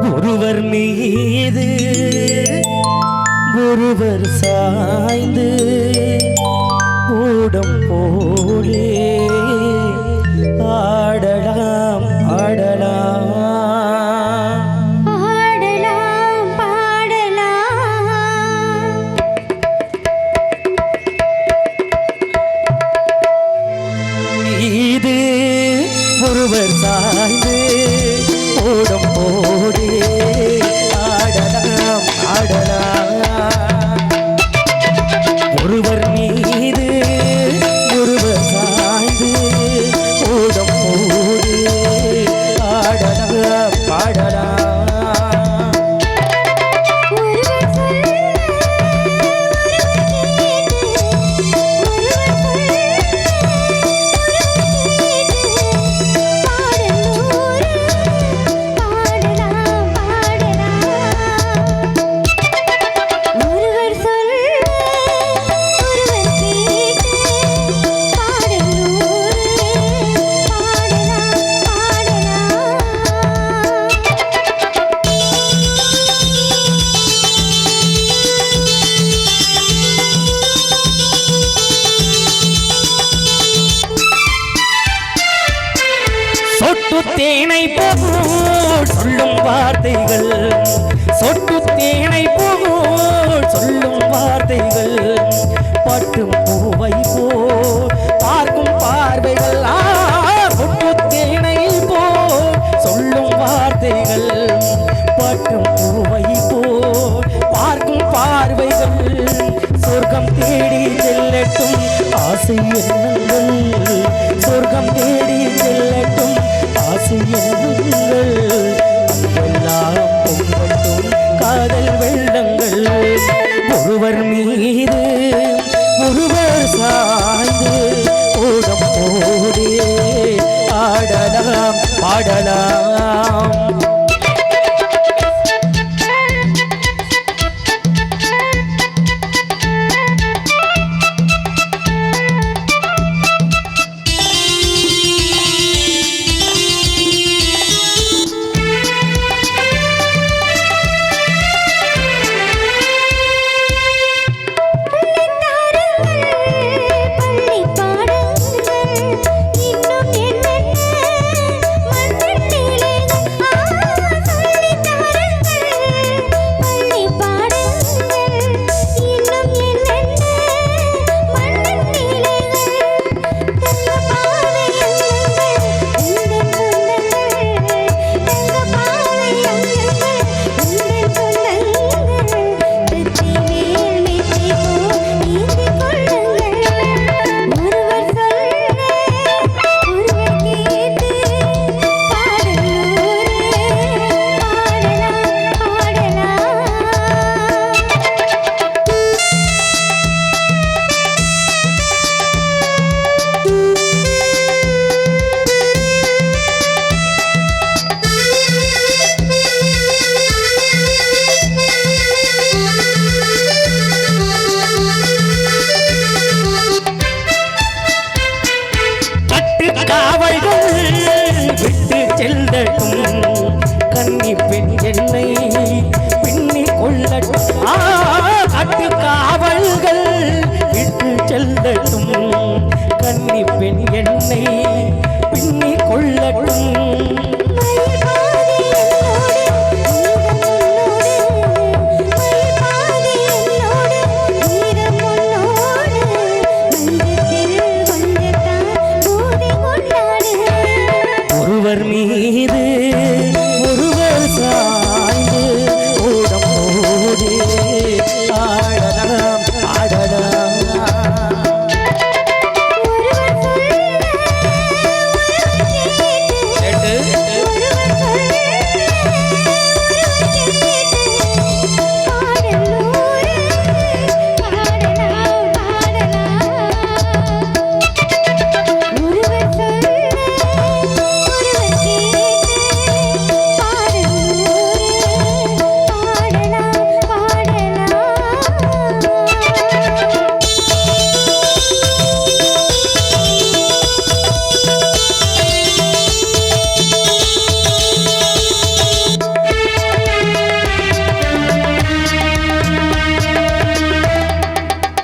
ஒருவர் மீது ஒருவர் சாய்ந்து கூடம் போலே ஆடலாம் ஆடலாம் ஆடலாம் பாடலாம் மீது ஒருவர் சாய்ந்து கூடம் போலே ஆடலாம் ஆடலாம் ஒருவர் மீது ஒருவர் சாய்ந்து கூடம் போலே ஆடலாம் பாடலாம் சொட்டு தேனை போல் சொல்லும் வார்த்தைகள் சொட்டு தேனை போல் சொல்லும் வார்த்தைகள் பட்டும் பூவை போல் பார்க்கும் பார்வைகள் சொட்டு தேனை போல் சொல்லும் வார்த்தைகள் பட்டும் பூவை போல் பார்க்கும் பார்வைகள் சொர்க்கம் தேடி செல்லட்டும் ஆசை எண்ணங்கள் சொர்க்கம் தேடி செல்லட்டும் ஆசை எண்ணங்கள் எல்லாம் பொங்கட்டும் காதல் வெள்ளங்கள் ஒருவர் மீது ஒருவர் சாய்ந்து ஓடம் போதே ஆடலாம் பாடலாம் விட்டு செல்லட்டும் கன்னி பெண் என்னை பின்னி கொள்ளட்டும் கட்டு காவல்கள் விட்டு செல்லட்டும் கன்னி பெண் என்னை பின்னி கொள்ளட்டும்